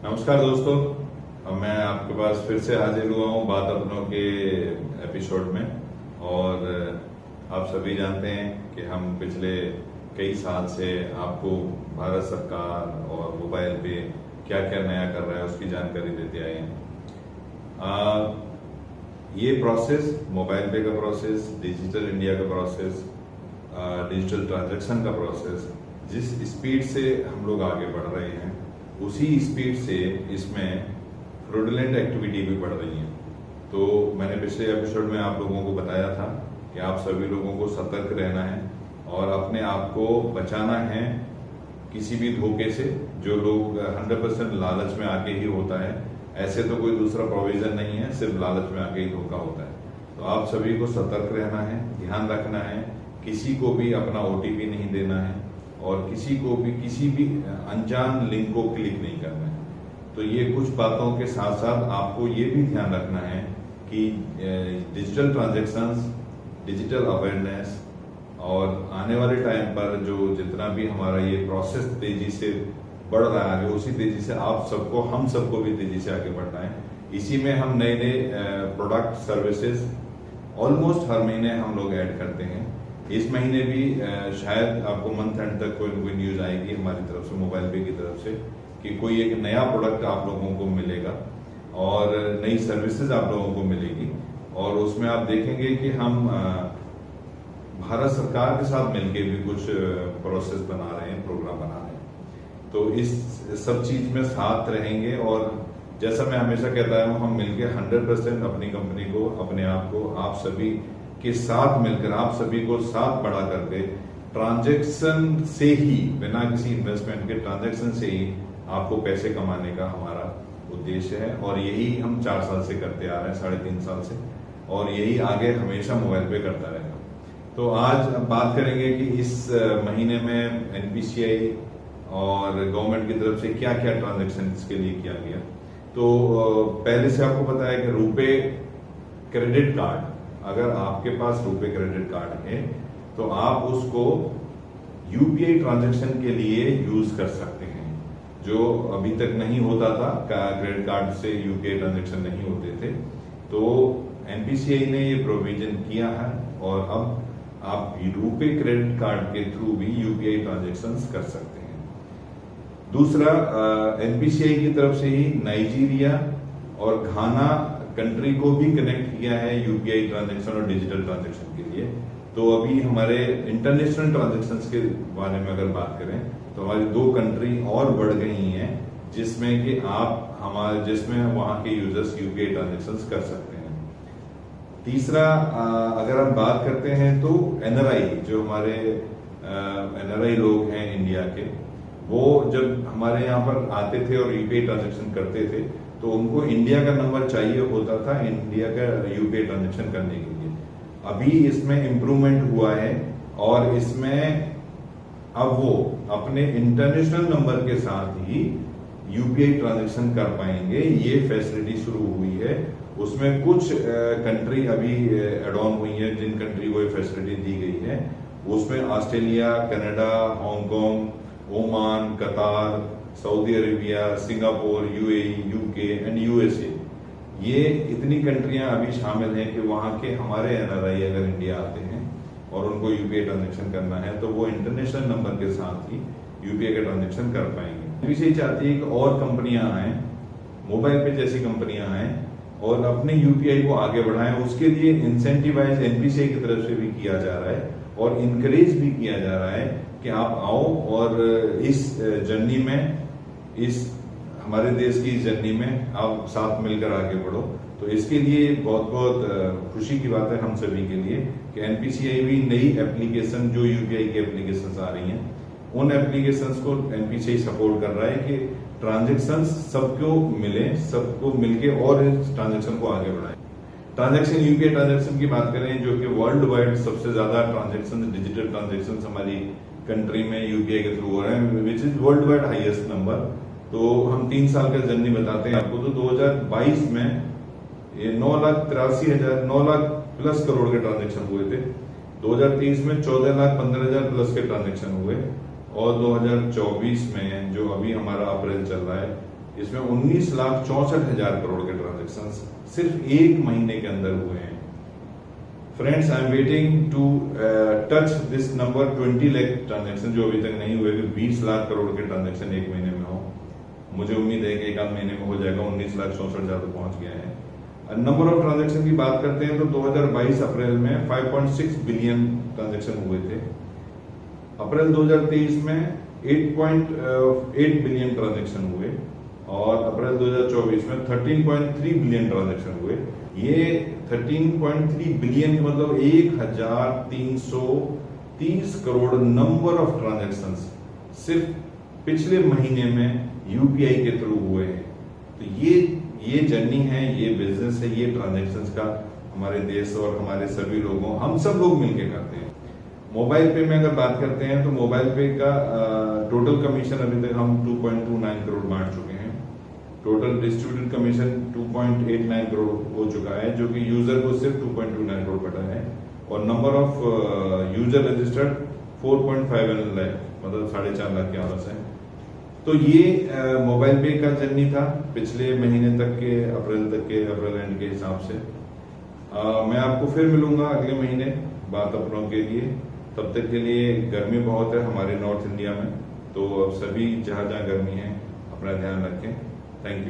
नमस्कार दोस्तों, अब मैं आपके पास फिर से हाजिर हुआ हूँ बात अपनों के एपिसोड में। और आप सभी जानते हैं कि हम पिछले कई साल से आपको भारत सरकार और मोबाइल पे क्या क्या नया कर रहा है उसकी जानकारी देते आए हैं। ये प्रोसेस, मोबाइल पे का प्रोसेस, डिजिटल इंडिया का प्रोसेस, डिजिटल ट्रांजैक्शन का प्रोसेस, जिस स्पीड से हम लोग आगे बढ़ रहे हैं उसी स्पीड से इसमें फ्रॉडुलेंट एक्टिविटी भी बढ़ रही है। तो मैंने पिछले एपिसोड में आप लोगों को बताया था कि आप सभी लोगों को सतर्क रहना है और अपने आप को बचाना है किसी भी धोखे से। जो लोग 100% लालच में आके ही होता है, ऐसे तो कोई दूसरा प्रोविजन नहीं है, सिर्फ लालच में आके ही धोखा होता है। तो आप सभी को सतर्क रहना है, ध्यान रखना है, किसी को भी अपना OTP नहीं देना है और किसी को भी किसी भी अनजान लिंक को क्लिक नहीं करना है। तो ये कुछ बातों के साथ साथ आपको ये भी ध्यान रखना है कि डिजिटल ट्रांजैक्शंस, डिजिटल अवेयरनेस और आने वाले टाइम पर जो जितना भी हमारा ये प्रोसेस तेजी से बढ़ रहा है आगे, उसी तेजी से आप सबको, हम सबको भी तेजी से आगे बढ़ना है। इसी में हम नए नए प्रोडक्ट सर्विसेज ऑलमोस्ट हर महीने हम लोग ऐड करते हैं। इस महीने भी शायद आपको मंथ एंड तक कोई न कोई न्यूज आएगी हमारी तरफ से, मोबाइल पे की तरफ से, कि कोई एक नया प्रोडक्ट आप लोगों को मिलेगा और नई सर्विसेज आप लोगों को मिलेगी। और उसमें आप देखेंगे कि हम भारत सरकार के साथ मिलकर भी कुछ प्रोसेस बना रहे हैं, प्रोग्राम बना रहे हैं। तो इस सब चीज में साथ रहेंगे और जैसा मैं हमेशा कहता हूं, हम मिलकर 100% अपनी कंपनी को, अपने आप को, आप सभी के साथ मिलकर, आप सभी को साथ बढ़ा करके ट्रांजैक्शन से ही, बिना किसी इन्वेस्टमेंट के ट्रांजैक्शन से ही आपको पैसे कमाने का हमारा उद्देश्य है। और यही हम 4 साल से करते आ रहे हैं, 3.5 साल से, और यही आगे हमेशा मोबाइल पे करता रहेगा। तो आज बात करेंगे कि इस महीने में NPCI और गवर्नमेंट की तरफ से क्या क्या ट्रांजेक्शन के लिए किया गया। तो पहले से आपको पता है कि रुपे क्रेडिट कार्ड, अगर आपके पास रुपे क्रेडिट कार्ड है तो आप उसको UPI ट्रांजैक्शन के लिए यूज कर सकते हैं। जो अभी तक नहीं होता था, क्रेडिट कार्ड से UPI ट्रांजैक्शन नहीं होते थे, तो NPCI ने ये प्रोविजन किया है और अब आप रुपे क्रेडिट कार्ड के थ्रू भी UPI ट्रांजैक्शन कर सकते हैं। दूसरा, NPCI की तरफ से ही नाइजीरिया और घाना कंट्री को भी कनेक्ट किया है UPI ट्रांजैक्शन और डिजिटल ट्रांजैक्शन के लिए। तो अभी हमारे इंटरनेशनल ट्रांजैक्शंस के बारे में अगर बात करें तो हमारी 2 कंट्री और बढ़ गई हैं जिसमें कि जिसमें वहां के यूजर्स UPI ट्रांजैक्शंस कर सकते हैं। तीसरा, अगर हम बात करते हैं तो NRI, जो हमारे NRI लोग हैं इंडिया के, वो जब हमारे यहाँ पर आते थे और UPI ट्रांजैक्शन करते थे तो उनको इंडिया का नंबर चाहिए होता था इंडिया का UPI ट्रांजैक्शन करने के लिए। अभी इसमें इम्प्रूवमेंट हुआ है और इसमें अब वो अपने इंटरनेशनल नंबर के साथ ही UPI ट्रांजैक्शन कर पाएंगे। ये फैसिलिटी शुरू हुई है। उसमें कुछ कंट्री अभी एड ऑन हुई है, जिन कंट्री को ये फैसिलिटी दी गई है। उसमें ऑस्ट्रेलिया, कनाडा, हांगकांग, ओमान, कतार, Saudi Arabia, Singapore, UAE, UK and USA, ये इतनी कंट्रियां अभी शामिल हैं कि वहां के हमारे NRI अगर इंडिया आते हैं और उनको UPI ट्रांजैक्शन करना है तो वो इंटरनेशनल नंबर के साथ ही UPI का ट्रांजैक्शन कर पाएंगे। NPCI चाहती है कि और कंपनियां आए, मोबाइल पे जैसी कंपनियां आए और अपने UPI को आगे बढ़ाएं। उसके लिए इंसेंटिवाइज NPCI की तरफ से भी किया जा रहा है और इनकरेज भी किया जा रहा है कि आप आओ और इस जर्नी में, इस हमारे देश की जर्नी में आप साथ मिलकर आगे बढ़ो। तो इसके लिए बहुत बहुत खुशी की बात है हम सभी के लिए कि NPCI भी नई एप्लीकेशन, जो UPI की एप्लीकेशंस आ रही हैं, उन एप्लीकेशंस को NPCI सपोर्ट कर रहा है कि ट्रांजैक्शंस सबको मिले, सबको मिलके और इस ट्रांजैक्शन को आगे बढ़ाए। ट्रांजैक्शन, UPI ट्रांजैक्शन की बात करें, जो कि वर्ल्ड वाइड सबसे ज्यादा ट्रांजैक्शन, डिजिटल ट्रांजैक्शन हमारी कंट्री में UPI के थ्रू हो रहे हैं, which is world wide highest number. तो हम 3 साल का जर्नी बताते हैं आपको। तो 2022 में ये 9,83,000, 9 लाख प्लस करोड़ के ट्रांजैक्शन हुए थे। 2023 में 14,15,000 प्लस के ट्रांजैक्शन हुए और 2024 में जो अभी हमारा अप्रैल चल रहा है इसमें 19,64,000 करोड़ के ट्रांजेक्शन सिर्फ एक महीने के अंदर हुए हैं। Friends, I am waiting to touch this number 20 lakh transaction, जो अभी तक नहीं हुए, कि 20 लाख करोड़ के ट्रांजेक्शन एक महीने में हो। मुझे उम्मीद है कि एक आध महीने में हो जाएगा। 19,64,000 तो पहुंच गया है। नंबर ऑफ ट्रांजेक्शन की बात करते हैं तो 2022 अप्रैल में 5.6 बिलियन ट्रांजेक्शन हुए थे। अप्रैल 2023 में 8.8 बिलियन ट्रांजेक्शन हुए और अप्रैल 2024 में 13.3 बिलियन ट्रांजेक्शन हुए। ये 13.3 बिलियन मतलब 1,330 करोड़ नंबर ऑफ ट्रांजेक्शन सिर्फ पिछले महीने में यूपीआई के थ्रू हुए हैं। तो ये जर्नी है, ये बिजनेस है, ये ट्रांजेक्शन्स का हमारे देश और हमारे सभी लोगों, हम सब लोग मिलकर करते हैं। मोबाइल पे में अगर बात करते हैं तो मोबाइल पे का टोटल कमीशन अभी तक हम 2.29 करोड़ बांट चुके हैं। टोटल डिस्ट्रीब्यूटेड कमीशन 2.89 करोड़ हो चुका है, जो कि यूजर को सिर्फ 2.29 करोड़ बटा है। और number of user registered 4.51 lakh, मतलब 4.5 लाख के आसपास है। तो ये मोबाइल पे का जर्नी था पिछले महीने तक के, अप्रैल एंड के हिसाब से। मैं आपको फिर मिलूंगा अगले महीने बात अपनों के लिए। तब तक के लिए, गर्मी बहुत है हमारे नॉर्थ इंडिया में, तो अब सभी जहां जहां गर्मी है अपना ध्यान रखें। Thank you.